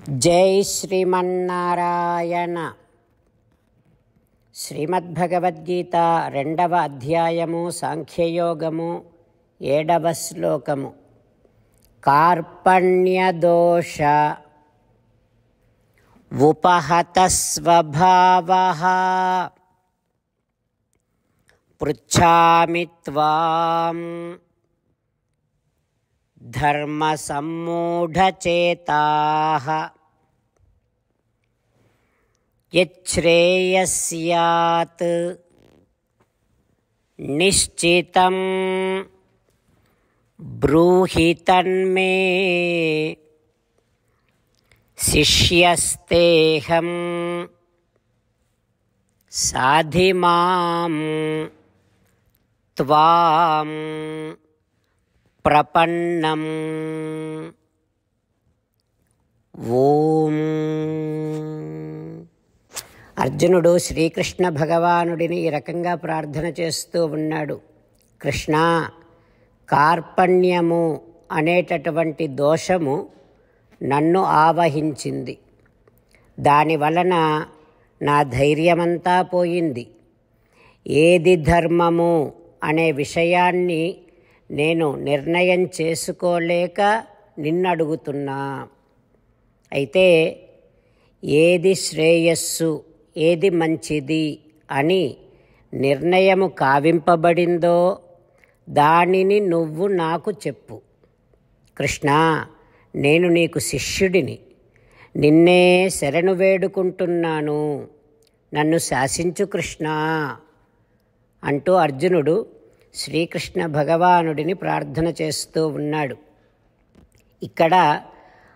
జై శ్రీమన్నారాయణ. శ్రీమద్భగవద్గీత 2వ అధ్యాయము సాంఖ్యయోగము 7వ శ్లోకము. కార్పణ్యదోష ఉపహత స్వభావః పృచ్ఛామి త్వాం ధర్మసమ్మూఢచేతాః యచ్ఛ్రేయస్యాత్ నిశ్చితం బ్రూహి తన్మే శిష్యస్తేహం సాధిమాం త్వాం ప్రపన్నం. ఓం. అర్జునుడు శ్రీకృష్ణ భగవానుడిని ఈ రకంగా ప్రార్థన చేస్తూ ఉన్నాడు. కృష్ణ, కార్పణ్యము అనేటటువంటి దోషము నన్ను ఆవహించింది. దానివలన నా ధైర్యమంతా పోయింది. ఏది ధర్మము అనే విషయాన్ని నేను నిర్ణయం చేసుకోలేక నిన్నడుగుతున్నా. అయితే ఏది శ్రేయస్సు, ఏది మంచిది అని నిర్ణయము కావింపబడిందో దానిని నువ్వు నాకు చెప్పు. కృష్ణ, నేను నీకు శిష్యుడిని, నిన్నే శరణు వేడుకుంటున్నాను, నన్ను శాసించు కృష్ణ అంటూ అర్జునుడు శ్రీకృష్ణ భగవానుడిని ప్రార్థన చేస్తూ ఉన్నాడు. ఇక్కడ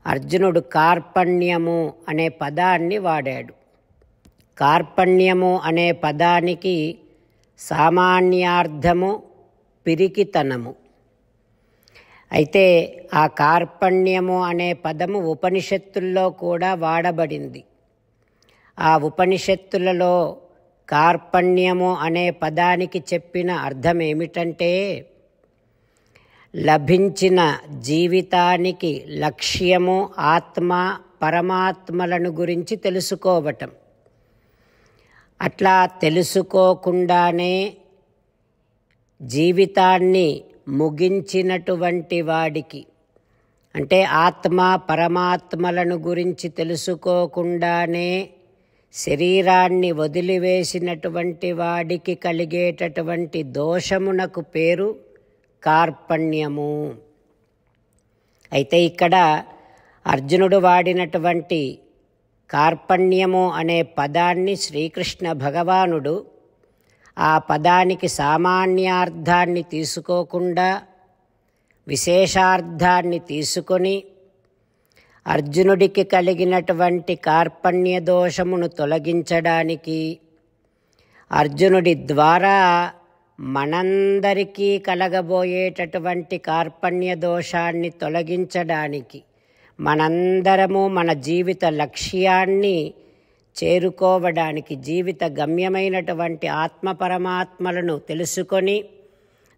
అర్జునుడు కార్పణ్యము అనే పదాన్ని వాడాడు. కార్పణ్యము అనే పదానికి సామాన్యార్థము పిరికితనము. అయితే ఆ కార్పణ్యము అనే పదము ఉపనిషత్తుల్లో కూడా వాడబడింది. ఆ ఉపనిషత్తులలో కార్పణ్యము అనే పదానికి చెప్పిన అర్థం ఏమిటంటే, లభించిన జీవితానికి లక్ష్యము ఆత్మ పరమాత్మలను గురించి తెలుసుకోవటం. అట్లా తెలుసుకోకుండానే జీవితాన్ని ముగించినటువంటి వాడికి, అంటే ఆత్మ పరమాత్మలను గురించి తెలుసుకోకుండానే శరీరాన్ని వదిలివేసినటువంటి వాడికి కలిగేటటువంటి దోషమునకు పేరు కార్పణ్యము. అయితే ఇక్కడ అర్జునుడు వాడినటువంటి కార్పణ్యము అనే పదాన్ని శ్రీకృష్ణ భగవానుడు ఆ పదానికి సామాన్యార్థాన్ని తీసుకోకుండా విశేషార్థాన్ని తీసుకొని అర్జునుడికి కలిగినటువంటి కార్పణ్య దోషమును తొలగించడానికి, అర్జునుడి ద్వారా మనందరికీ కలగబోయేటటువంటి కార్పణ్య దోషాన్ని తొలగించడానికి, మనందరము మన జీవిత లక్ష్యాన్ని చేరుకోవడానికి, జీవిత గమ్యమైనటువంటి ఆత్మ పరమాత్మలను తెలుసుకొని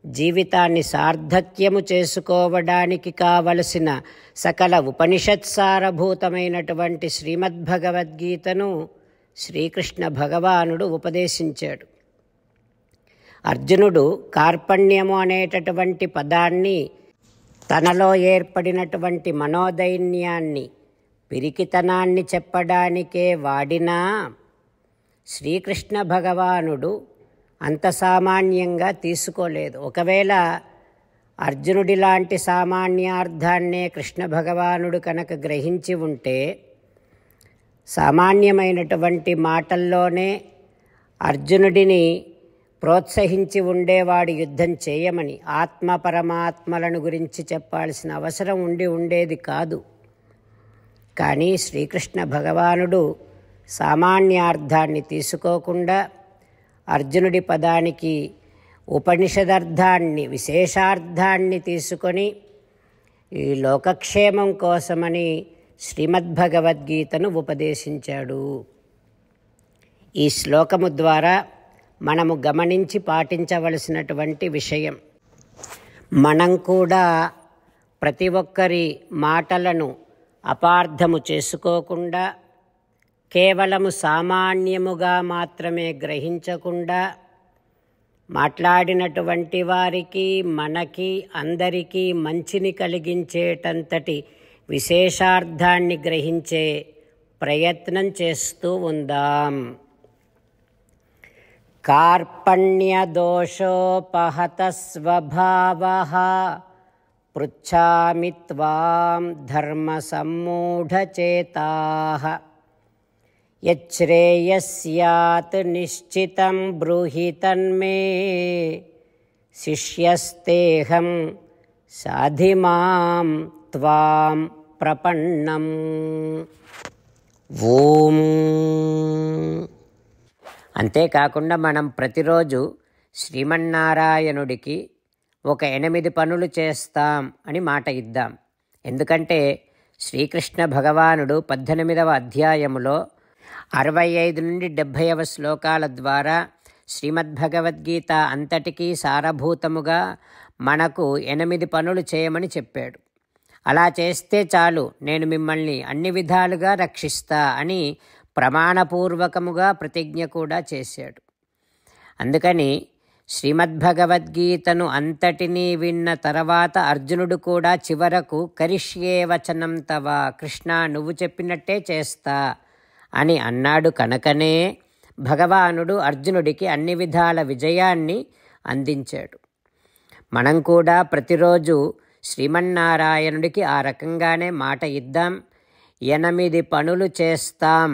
జీవితాన్ని సార్థక్యము చేసుకోవడానికి కావలసిన సకల ఉపనిషత్సారభూతమైనటువంటి శ్రీమద్భగవద్గీతను శ్రీకృష్ణ భగవానుడు ఉపదేశించాడు. అర్జునుడు కార్పణ్యము అనేటటువంటి పదాన్ని తనలో ఏర్పడినటువంటి మనోదైన్యాన్ని, పిరికితనాన్ని చెప్పడానికే వాడినా శ్రీకృష్ణ భగవానుడు అంత సామాన్యంగా తీసుకోలేదు. ఒకవేళ అర్జునుడి లాంటి సామాన్యార్థాన్నే కృష్ణ భగవానుడు కనుక గ్రహించి ఉంటే, సామాన్యమైనటువంటి మాటల్లోనే అర్జునుడిని ప్రోత్సహించి ఉండేవాడు యుద్ధం చేయమని. ఆత్మ పరమాత్మలను గురించి చెప్పాల్సిన అవసరం ఉండేది కాదు. కానీ శ్రీకృష్ణ భగవానుడు సామాన్యార్థాన్ని తీసుకోకుండా అర్జునుడి పదానికి ఉపనిషదర్థాన్ని, విశేషార్థాన్ని తీసుకొని ఈ లోకక్షేమం కోసమని శ్రీమద్భగవద్గీతను ఉపదేశించాడు. ఈ శ్లోకము ద్వారా మనము గమనించి పాటించవలసినటువంటి విషయం, మనం కూడా ప్రతి ఒక్కరి మాటలను అపార్థము చేసుకోకుండా, కేవలము సామాన్యముగా మాత్రమే గ్రహించకుండా, మాట్లాడినటువంటి వారికి, మనకి, అందరికీ మంచిని కలిగించేటంతటి విశేషార్థాన్ని గ్రహించే ప్రయత్నం చేస్తూ ఉందాం. కార్పణ్యదోషోపహత స్వభావః పృచ్ఛామి త్వాం ధర్మసమ్మూఢచేతాః యచ్ఛ్రేయస్యాత్ నిశ్చితం బ్రూహి తన్మే శిష్యస్తేహం సాధిమాం త్వాం ప్రపన్నం. ఓం. అంతేకాకుండా మనం ప్రతిరోజు శ్రీమన్నారాయణుడికి ఒక 8 పనులు చేస్తాం అని మాట ఇద్దాం. ఎందుకంటే శ్రీకృష్ణ భగవానుడు 18వ అధ్యాయములో 65 నుండి 70వ శ్లోకాల ద్వారా శ్రీమద్భగవద్గీత అంతటికీ సారభూతముగా మనకు 8 పనులు చేయమని చెప్పాడు. అలా చేస్తే చాలు, నేను మిమ్మల్ని అన్ని విధాలుగా రక్షిస్తా అని ప్రమాణపూర్వకముగా ప్రతిజ్ఞ కూడా చేశాడు. అందుకని శ్రీమద్భగవద్గీతను అంతటినీ విన్న తర్వాత అర్జునుడు కూడా చివరకు కరిష్యే వచనం తవ, కృష్ణ నువ్వు చెప్పినట్టే చేస్తా అని అన్నాడు. కనుకనే భగవానుడు అర్జునుడికి అన్ని విధాల విజయాన్ని అందించాడు. మనం కూడా ప్రతిరోజు శ్రీమన్నారాయణుడికి ఆ రకంగానే మాట ఇద్దాం. 8 పనులు చేస్తాం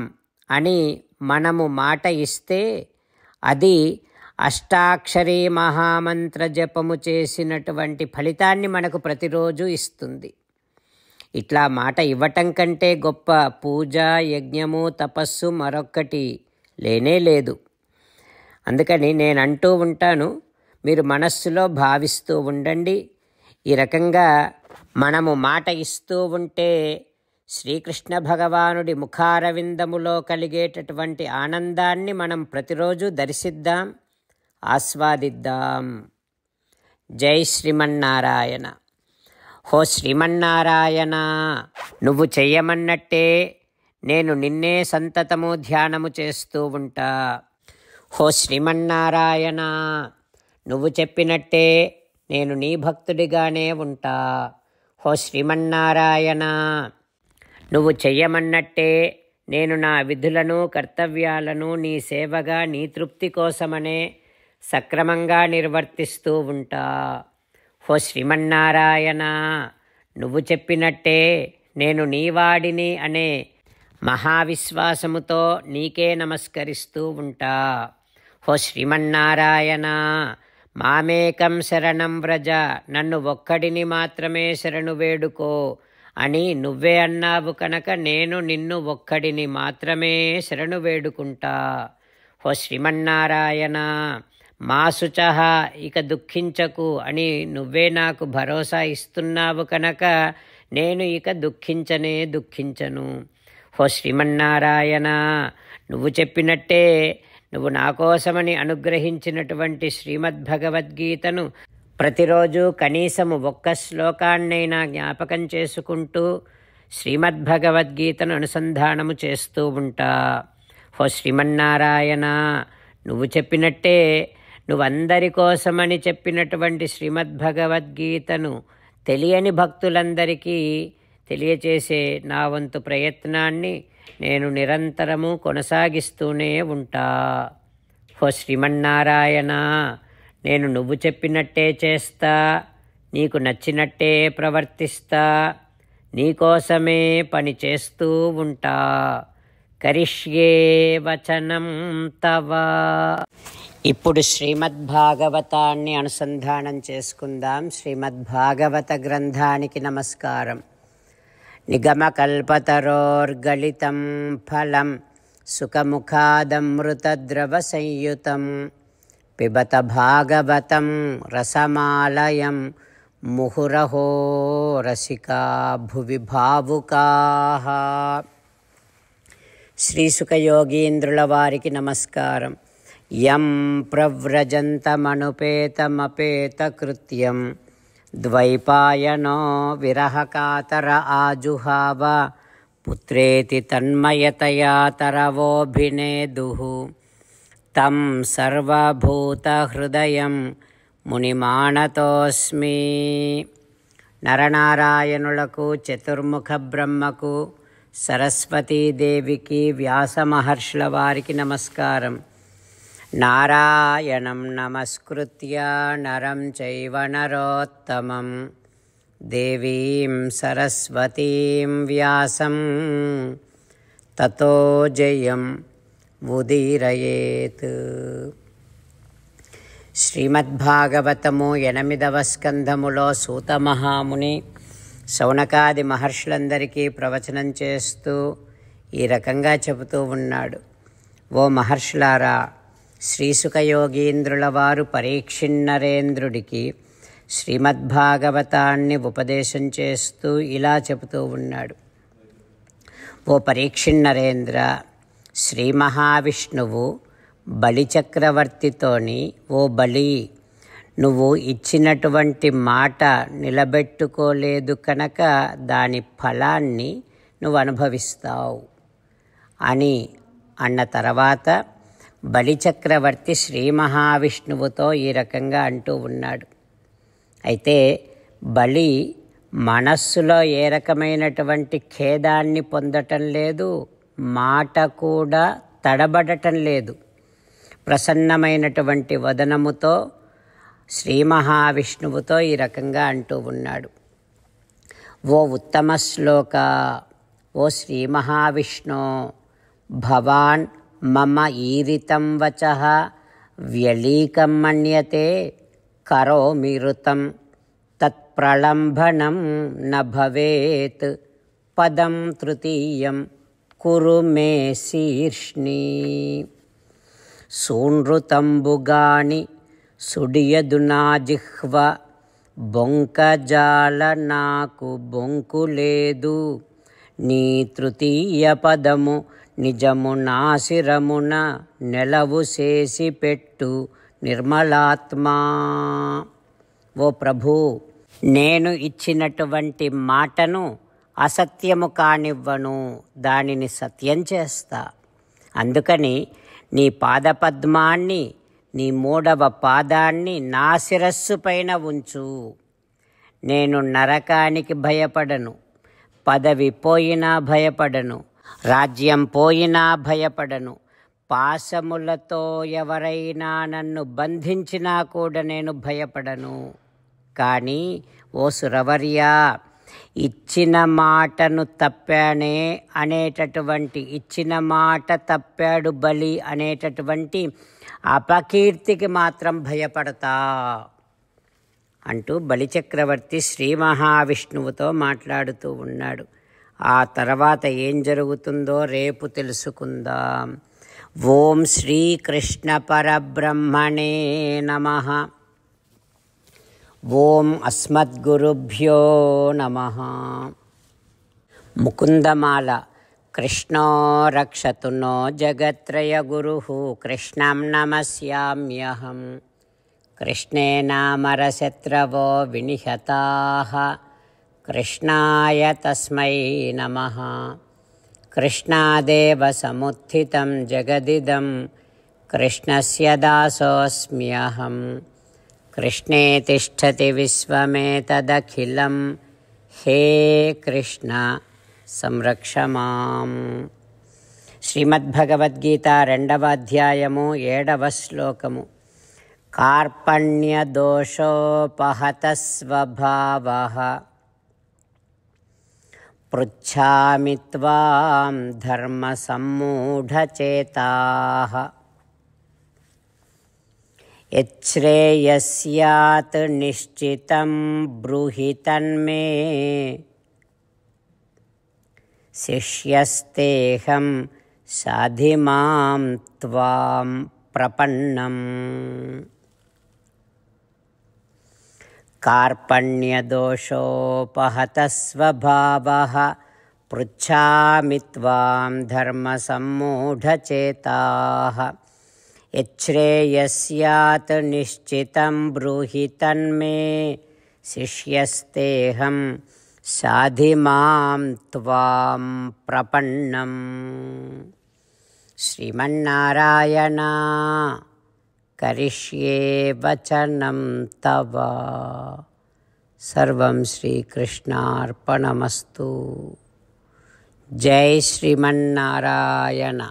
అని మనము మాట ఇస్తే అది అష్టాక్షరీ మహామంత్ర జపము చేసినటువంటి ఫలితాన్ని మనకు ప్రతిరోజు ఇస్తుంది. ఇట్లా మాట ఇవ్వటం కంటే గొప్ప పూజ, యజ్ఞము, తపస్సు మరొక్కటి లేనే లేదు. అందుకని నేను అంటూ ఉంటాను, మీరు మనస్సులో భావిస్తూ ఉండండి. ఈ రకంగా మనము మాట ఇస్తూ ఉంటే శ్రీకృష్ణ భగవానుడి ముఖారవిందములో కలిగేటటువంటి ఆనందాన్ని మనం ప్రతిరోజు దర్శిద్దాం, ఆస్వాదిద్దాం. జై శ్రీమన్నారాయణ. హో శ్రీమన్నారాయణ, నువ్వు చెయ్యమన్నట్టే నేను నిన్నే సంతతము ధ్యానము చేస్తూ ఉంటా. హో శ్రీమన్నారాయణ, నువ్వు చెప్పినట్టే నేను నీ భక్తుడిగానే ఉంటా. హో శ్రీమన్నారాయణ, నువ్వు చెయ్యమన్నట్టే నేను నా విధులను, కర్తవ్యాలను నీ సేవగా, నీ తృప్తి కోసమనే సక్రమంగా నిర్వర్తిస్తూ ఉంటా. హో శ్రీమన్నారాయణ, నువ్వు చెప్పినట్టే నేను నీవాడిని అనే మహావిశ్వాసముతో నీకే నమస్కరిస్తూ ఉంటా. హో శ్రీమన్నారాయణ, మామేకం శరణం వ్రజ, నన్ను ఒక్కడిని మాత్రమే శరణు వేడుకో అని నువ్వే అన్నావు కనుక నేను నిన్ను ఒక్కడిని మాత్రమే శరణు వేడుకుంటా. హో శ్రీమన్నారాయణ, మా శుచః, ఇక దుఃఖించకు అని నువ్వే నాకు భరోసా ఇస్తున్నావు కనుక నేను ఇక దుఃఖించను. హో శ్రీమన్నారాయణ, నువ్వు చెప్పినట్టే నువ్వు నా కోసమని అనుగ్రహించినటువంటి శ్రీమద్భగవద్గీతను ప్రతిరోజు కనీసము 1 శ్లోకాన్నైనా జ్ఞాపకం చేసుకుంటూ శ్రీమద్భగవద్గీతను అనుసంధానము చేస్తూ ఉంటా. హో శ్రీమన్నారాయణ, నువ్వు చెప్పినట్టే నువ్వందరి కోసమని చెప్పినటువంటి శ్రీమద్భగవద్గీతను తెలియని భక్తులందరికీ తెలియచేసే నా వంతు ప్రయత్నాన్ని నేను నిరంతరము కొనసాగిస్తూనే ఉంటా. హో శ్రీమన్నారాయణ, నేను నువ్వు చెప్పినట్టే చేస్తా, నీకు నచ్చినట్టే ప్రవర్తిస్తా, నీకోసమే పని చేస్తూ ఉంటా. కరిష్యే వచనం తవ. ఇప్పుడు శ్రీమద్భాగవతాన్ని అనుసంధానం చేసుకుందాం. శ్రీమద్భాగవత గ్రంథానికి నమస్కారం. నిగమకల్పతరోర్గళితం ఫలం సుఖముఖాదమృతద్రవ సంయుతం పిబత భాగవతం రసమాలయం ముహురహో రసికా భువి భావుకాః. శ్రీసుఖయోగీంద్రుల వారికి నమస్కారం. యం ప్రవ్రజంతమనుపేతమపేతకృత్యం ద్వైపాయనో విరహకాతర ఆజుహావ పుత్రేతి తన్మయతయా తరవోభినేదుః తం సర్వభూతహృదయం మునిమానతోస్మి. నరనారాయణులకు, చతుర్ముఖ బ్రహ్మకు, సరస్వతీదేవికి, వ్యాస మహర్షుల వారికి నమస్కారం. నారాయణం నమస్కృత్య నరం చైవ నరోత్తమం దేవీం సరస్వతీం వ్యాసం తతో జయం ఉదీరయేత్. శ్రీమద్భాగవతము 8వ స్కంధములో సూత మహాముని శౌనకాది మహర్షులందరికీ ప్రవచనం చేస్తూ ఈ రకంగా చెబుతూ ఉన్నాడు. ఓ మహర్షులారా, శ్రీసుఖయోగీంద్రుల వారు పరీక్షిన్నరేంద్రుడికి శ్రీమద్భాగవతాన్ని ఉపదేశం చేస్తూ ఇలా చెబుతూ ఉన్నాడు. ఓ పరీక్షిన్నరేంద్ర, శ్రీ మహావిష్ణువు బలిచక్రవర్తితోని, ఓ బలి, నువ్వు ఇచ్చినటువంటి మాట నిలబెట్టుకోలేదు కనుక దాని ఫలాన్ని నువ్వు అనుభవిస్తావు అని అన్న తర్వాత బలిచక్రవర్తి శ్రీ మహావిష్ణువుతో ఈ రకంగా అంటూ ఉన్నాడు. అయితే బలి మనస్సులో ఏ రకమైనటువంటి ఖేదాన్ని పొందటం లేదు, మాట కూడా తడబడటం లేదు. ప్రసన్నమైనటువంటి వదనముతో శ్రీ మహావిష్ణువుతో ఈ రకంగా అంటూ ఉన్నాడు. ఓ ఉత్తమ శ్లోక, ఓ శ్రీ మహావిష్ణు, భవాన్ మమ ఈరితం వచః వ్యలీకం మన్యతే కరోమి ఋతం తత్ప్రళంబనం న భవేత్ పదం తృతీయం కురు మే శీర్ష్ణి. సూనృతంబుగాని సుడియదు నా జిహ్వ, బొంకజాల నాకు బొంకు లేదు. నీ తృతీయ పదము నిజము నాశిరమున నెలవు చేసి పెట్టు నిర్మలాత్మా. ఓ ప్రభు, నేను ఇచ్చినటువంటి మాటను అసత్యము కానివ్వను, దానిని సత్యం చేస్తా. అందుకని నీ పాదపద్మాన్ని, నీ 3వ పాదాన్ని నా శిరస్సు పైన ఉంచు. నేను నరకానికి భయపడను, పదవి పోయినా భయపడను, రాజ్యం పోయినా భయపడను, పాశములతో ఎవరైనా నన్ను బంధించినా కూడా నేను భయపడను. కానీ ఓ సురవర్యా, ఇచ్చిన మాటను తప్పానే అనేటటువంటి, ఇచ్చిన మాట తప్పాడు బలి అనేటటువంటి అపకీర్తికి మాత్రం భయపడతా అంటూ బలిచక్రవర్తి శ్రీ మహావిష్ణువుతో మాట్లాడుతూ ఉన్నాడు. ఆ తర్వాత ఏం జరుగుతుందో రేపు తెలుసుకుందాం. ఓం శ్రీకృష్ణ పరబ్రహ్మణే నమః. ఓం అస్మద్గురుభ్యో నమః. ముకుందమాల. కృష్ణో రక్షతు నో జగత్రయ గురుః కృష్ణం నమస్యామ్యహం. కృష్ణే నామరశత్రవో వినిహతాః కృష్ణాయ తస్మై నమః. కృష్ణాదేవ సముత్థితం జగదిదం కృష్ణస్య దాసోస్మ్యహం. కృష్ణే తిష్టతి విశ్వమేతదఖిలం హే కృష్ణ సంరక్ష మాం. శ్రీమద్భగవద్గీత 2వ అధ్యాయము 7వ శ్లోకము. కార్పణ్యదోషోపహత స్వభావః పృచ్ఛామి త్వాం ధర్మసమ్మూఢచేతాః. యచ్ఛ్రేయస్యాత్ నిశ్చితం బ్రూహి తన్మే శిష్యస్తేహం సాధిమాం త్వాం ప్రపన్నం. కార్పణ్యదోషోపహత స్వభావః పృచ్ఛామి త్వాం ధర్మసమ్మూఢచేతాః. యచ్ఛ్రేయస్యాత్ నిశ్చితం బ్రూహి తన్మే శిష్యస్తేహం शाधि मां त्वां प्रपन्नं। श्रीमन्नारायण करिष्ये वचनं तव। सर्वं श्रीकृष्णार्पणमस्तु। जय श्रीमन्नारायण।